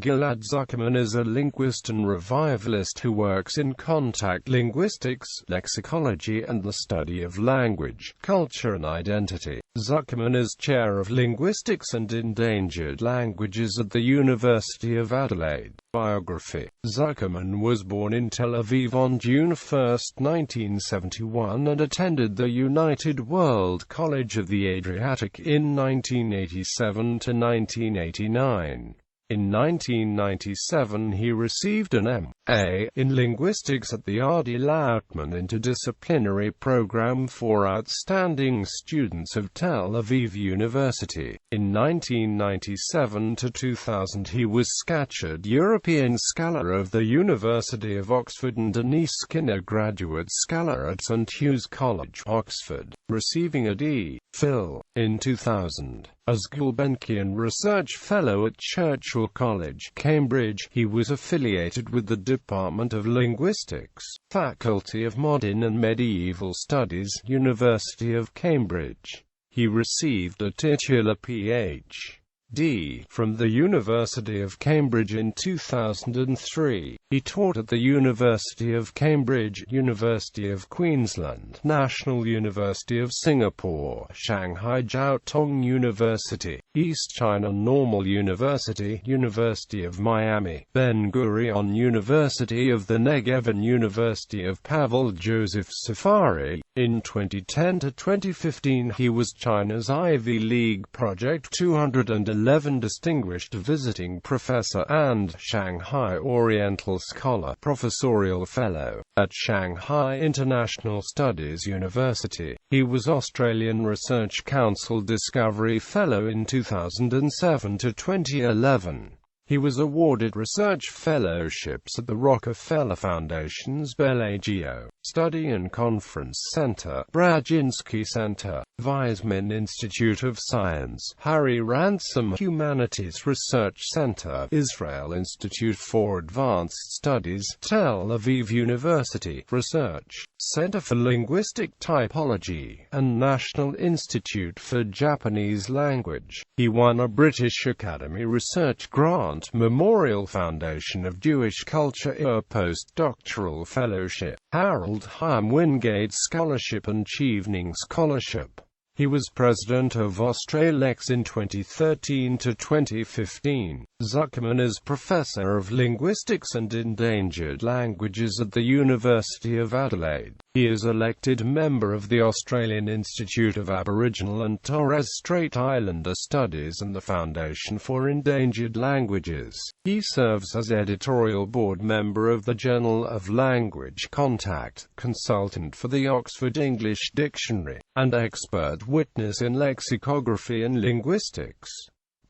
Ghil'ad Zuckermann is a linguist and revivalist who works in contact linguistics, lexicology and the study of language, culture and identity. Zuckermann is chair of linguistics and endangered languages at the University of Adelaide. Biography. Zuckermann was born in Tel Aviv on June 1, 1971 and attended the United World College of the Adriatic in 1987 to 1989. In 1997 he received an M.A. in linguistics at the R.D. Lautman interdisciplinary program for outstanding students of Tel Aviv University. In 1997 to 2000 he was Scatcherd European Scholar of the University of Oxford and Denise Skinner Graduate Scholar at St Hugh's College, Oxford, receiving a D.Phil. in 2000. As Gulbenkian Research Fellow at Churchill College, Cambridge, he was affiliated with the Department of Linguistics, Faculty of Modern and Medieval Studies, University of Cambridge. He received a titular Ph.D. from the University of Cambridge in 2003. He taught at the University of Cambridge, University of Queensland, National University of Singapore, Shanghai Jiao Tong University, East China Normal University, University of Miami, Ben-Gurion University of the Negev and University of Pavel Joseph Safari. In 2010 to 2015 he was China's Ivy League Project 211 Distinguished Visiting Professor and Shanghai Oriental Scholar Professorial Fellow at Shanghai International Studies University. He was Australian Research Council Discovery Fellow in 2007 to 2011. He was awarded research fellowships at the Rockefeller Foundation's Bellagio Study and Conference Center, Brzezinski Center, Weizmann Institute of Science, Harry Ransom Humanities Research Center, Israel Institute for Advanced Studies, Tel Aviv University Research Center for Linguistic Typology, and National Institute for Japanese Language. He won a British Academy Research Grant, Memorial Foundation of Jewish Culture postdoctoral fellowship, Harold Haim Wingate Scholarship and Chevening Scholarship. He was president of Australex in 2013 to 2015. Zuckermann is professor of linguistics and endangered languages at the University of Adelaide. He is elected member of the Australian Institute of Aboriginal and Torres Strait Islander Studies and the Foundation for Endangered Languages. He serves as editorial board member of the Journal of Language Contact, consultant for the Oxford English Dictionary, and expert witness in lexicography and linguistics.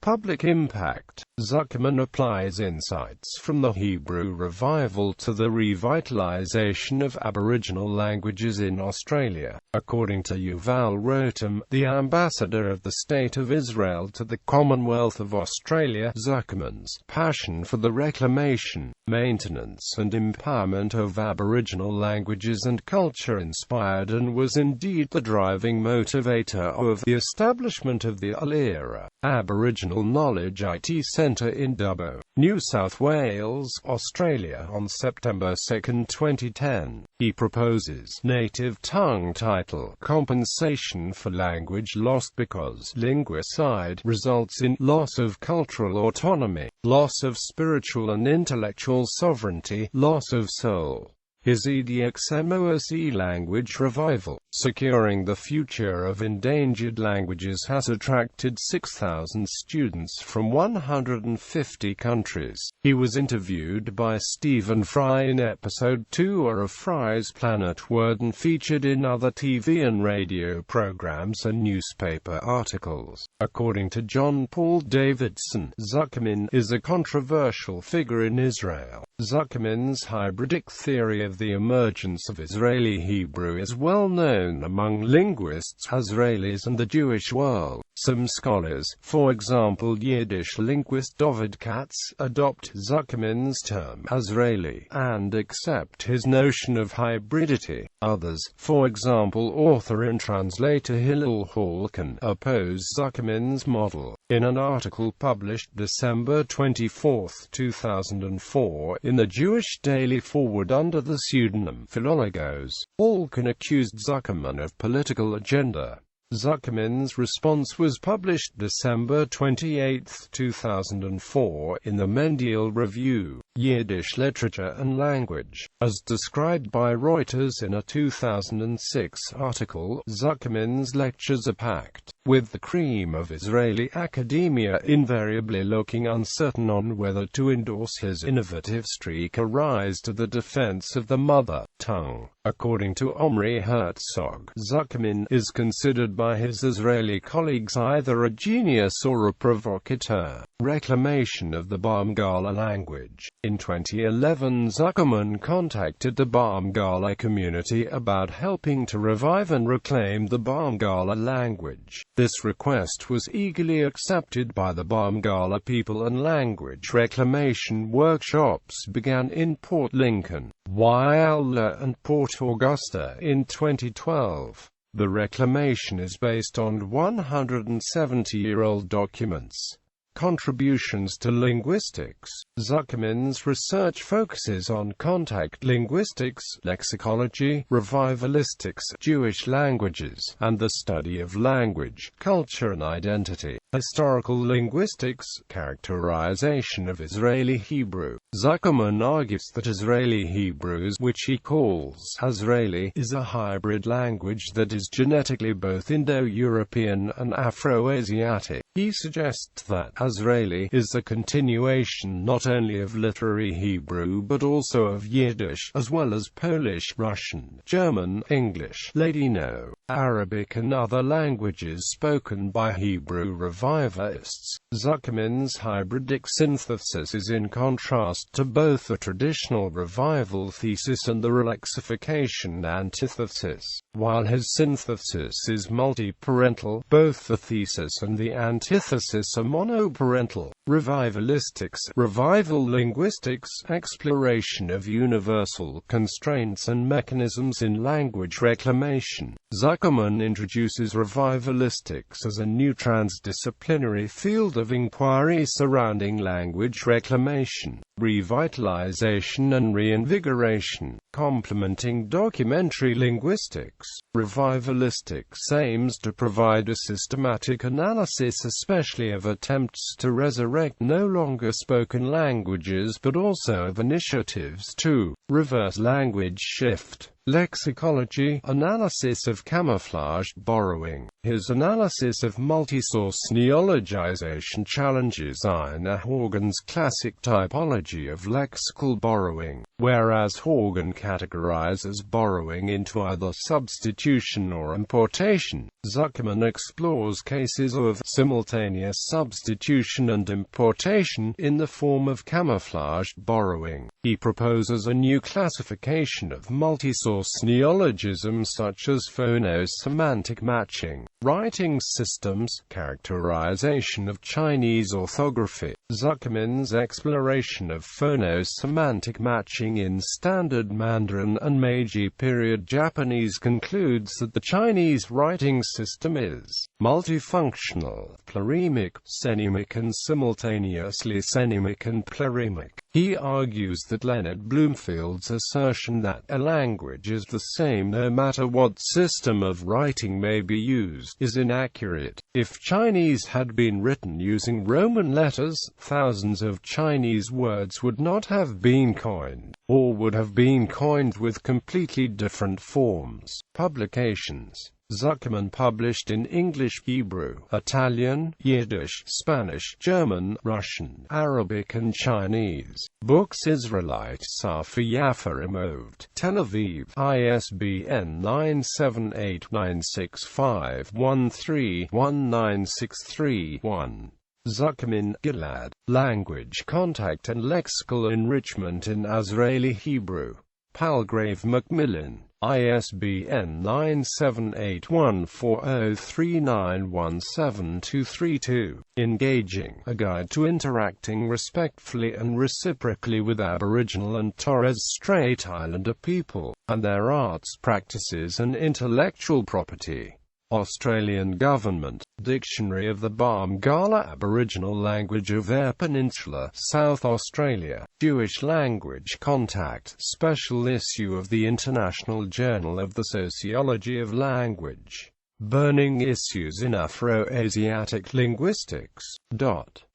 Public impact. Zuckermann applies insights from the Hebrew revival to the revitalization of Aboriginal languages in Australia. According to Yuval Rotem, the ambassador of the State of Israel to the Commonwealth of Australia, Zuckermann's passion for the reclamation, maintenance and empowerment of Aboriginal languages and culture inspired and was indeed the driving motivator of the establishment of the Al-Era Aboriginal Knowledge IT Centre in Dubbo, New South Wales, Australia on September 2, 2010. He proposes native tongue title compensation for language lost because linguicide results in loss of cultural autonomy, loss of spiritual and intellectual sovereignty, loss of soul. His EDXMOSE language revival, securing the future of endangered languages, has attracted 6,000 students from 150 countries. He was interviewed by Stephen Fry in episode 2 of Fry's Planet Word and featured in other TV and radio programs and newspaper articles. According to John Paul Davidson, Zuckermann is a controversial figure in Israel. Zuckermann's hybridic theory of the emergence of Israeli Hebrew is well known among linguists, Israelis and the Jewish world. Some scholars, for example Yiddish linguist David Katz, adopt Zuckermann's term Azraeli, and accept his notion of hybridity. Others, for example author and translator Hillel Halkan, oppose Zuckermann's model. In an article published December 24, 2004, in the Jewish Daily Forward under the pseudonym Philologos, Halkan accused Zuckermann of political agenda. Zuckermann's response was published December 28, 2004, in the Mendiel Review, Yiddish Literature and Language. As described by Reuters in a 2006 article, Zuckermann's lectures are packed with the cream of Israeli academia, invariably looking uncertain on whether to endorse his innovative streak or rise to the defense of the mother tongue. According to Omri Herzog, Zuckermann is considered by his Israeli colleagues either a genius or a provocateur. Reclamation of the Barmgala language. In 2011, Zuckermann contacted the Barmgala community about helping to revive and reclaim the Barmgala language. This request was eagerly accepted by the Barmgala people, and language reclamation workshops began in Port Lincoln, Wyalusing, and Port Augusta in 2012. The reclamation is based on 170-year-old documents. Contributions to linguistics. Zuckermann's research focuses on contact linguistics, lexicology, revivalistics, Jewish languages, and the study of language, culture and identity. Historical linguistics, characterization of Israeli Hebrew. Zuckermann argues that Israeli Hebrew, which he calls Azraeli, is a hybrid language that is genetically both Indo-European and Afro-Asiatic. He suggests that Azraeli is a continuation not only of literary Hebrew but also of Yiddish, as well as Polish, Russian, German, English, Ladino, Arabic and other languages spoken by Hebrew revivalists. Zuckermann's hybridic synthesis is in contrast to both the traditional revival thesis and the relaxification antithesis. While his synthesis is multiparental, both the thesis and the antithesis are monoparental. Revivalistics, revival linguistics, exploration of universal constraints and mechanisms in language reclamation. Zuckermann introduces revivalistics as a new transdisciplinary field of inquiry surrounding language reclamation, revitalization and reinvigoration, complementing documentary linguistics. Revivalistics aims to provide a systematic analysis, especially of attempts to resurrect no longer spoken languages but also of initiatives to reverse language shift. Lexicology, analysis of camouflaged borrowing. His analysis of multi-source neologization challenges Ina Horgan's classic typology of lexical borrowing, whereas Horgan categorizes borrowing into either substitution or importation. Zuckermann explores cases of simultaneous substitution and importation in the form of camouflaged borrowing. He proposes a new classification of multi-source neologisms such as phono-semantic matching, writing systems, characterization of Chinese orthography. Zuckermann's exploration of phono-semantic matching in Standard Mandarin and Meiji period Japanese concludes that the Chinese writing system is multifunctional, pluremic, senemic and simultaneously senemic and pluremic. He argues that Leonard Bloomfield's assertion that a language is the same no matter what system of writing may be used is inaccurate. If Chinese had been written using Roman letters, thousands of Chinese words would not have been coined, or would have been coined with completely different forms. Publications. Zuckermann published in English, Hebrew, Italian, Yiddish, Spanish, German, Russian, Arabic and Chinese. Books Israelite Safi Yafa removed. Tel Aviv. ISBN 9789651319631. Zuckermann, Ghil'ad. Language Contact and Lexical Enrichment in Azraeli Hebrew. Palgrave Macmillan, ISBN 9781403917232. Engaging, a guide to interacting respectfully and reciprocally with Aboriginal and Torres Strait Islander people, and their arts practices and intellectual property. Australian Government, Dictionary of the Barmgala Aboriginal Language of Eyre Peninsula, South Australia, Jewish Language Contact, Special Issue of the International Journal of the Sociology of Language. Burning Issues in Afro-Asiatic Linguistics.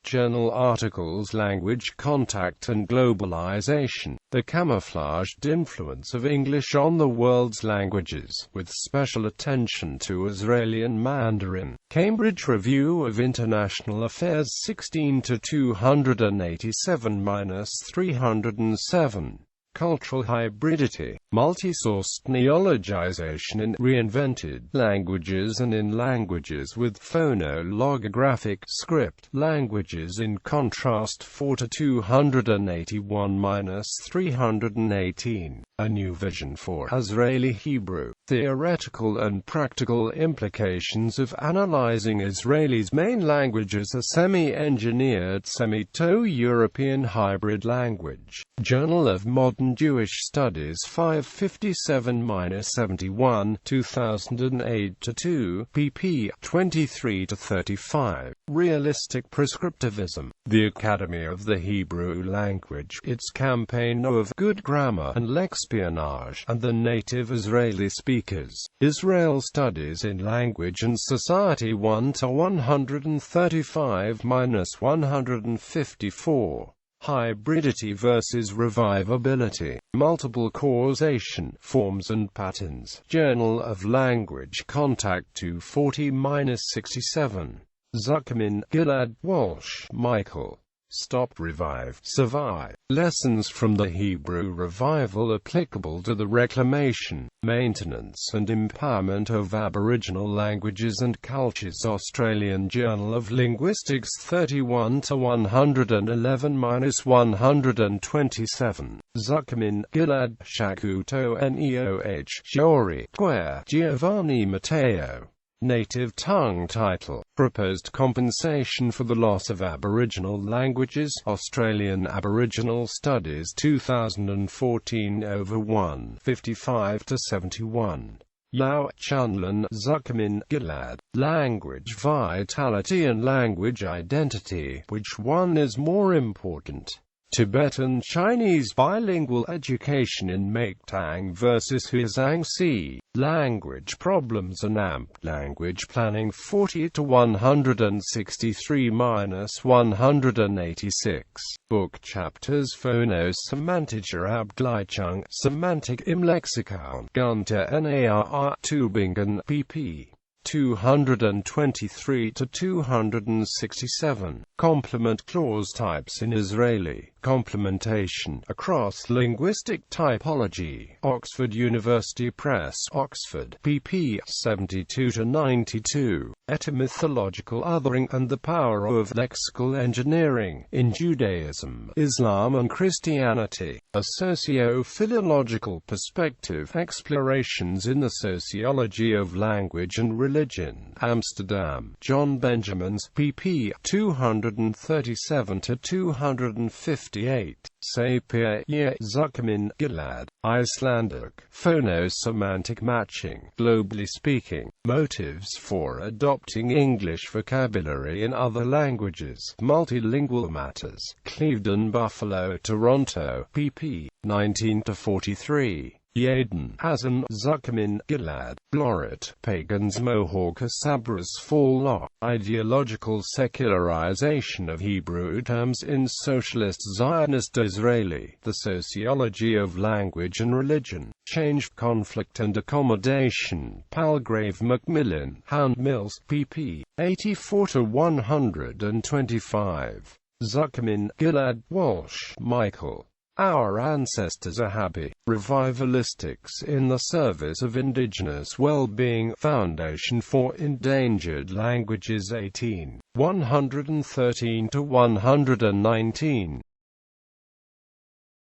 Journal articles Language Contact and Globalization, the Camouflaged Influence of English on the World's Languages, with special attention to Israeli and Mandarin. Cambridge Review of International Affairs 16-287-307. Cultural hybridity, multi-sourced neologization in reinvented languages and in languages with phonologographic script languages, in contrast 4-281-318. A new vision for Israeli Hebrew. Theoretical and practical implications of analyzing Israeli's main language as a semi-engineered Semito-European hybrid language. Journal of Modern Jewish Studies 557-71, 2008-2, pp. 23-35. Realistic Prescriptivism. The Academy of the Hebrew Language, its campaign of good grammar and lexpionage, and the native Israeli speakers. Israel Studies in Language and Society 1-135-154. Hybridity versus revivability. Multiple causation, forms and patterns. Journal of Language Contact 240-67. Zuckermann, Ghil'ad, Walsh, Michael. Stop, Revive, Survive. Lessons from the Hebrew Revival applicable to the reclamation, maintenance and empowerment of Aboriginal languages and cultures. Australian Journal of Linguistics 31-111-127. Zuckermann, Ghil'ad, Shakuto Neoh, Giori, Quer, Giovanni Matteo. Native tongue title. Proposed compensation for the loss of Aboriginal languages. Australian Aboriginal Studies 2014 over 1, 55-71. Yao, Chunlin, Zuckermann, Ghil'ad. Language Vitality and Language Identity. Which one is more important? Tibetan Chinese bilingual education in Meiktang versus Huizhangxi. Language Problems and AMP. Language Planning 40-163-186. Book Chapters Phonosemantischer Abgleichung, Semantik im Lexikon. Gunter Nar Tübingen, pp. 223-267. Complement clause types in Israeli. Complementation across linguistic typology. Oxford University Press, Oxford, pp. 72-92. Etymological othering and the power of lexical engineering in Judaism, Islam and Christianity. A socio-philological perspective. Explorations in the sociology of language and religion. Amsterdam, John Benjamin's, pp. 237-258. Sapir, Zuckermann, Ghil'ad. Icelandic. Phonosemantic matching. Globally speaking. Motives for adopting English vocabulary in other languages. Multilingual matters. Clevedon, Buffalo, Toronto, pp. 19-43. Yaden, Hasan, Zuckermann, Ghil'ad. Glorit, Pagans, Mohawk, Sabras, Fall. Ideological secularization of Hebrew terms in Socialist Zionist Israeli. The Sociology of Language and Religion. Change, Conflict and Accommodation. Palgrave Macmillan, Hound Mills, pp. 84-125. Zuckermann, Ghil'ad, Walsh, Michael. Our Ancestors are Happy. Revivalistics in the Service of Indigenous Well-Being. Foundation for Endangered Languages 18. 113-119.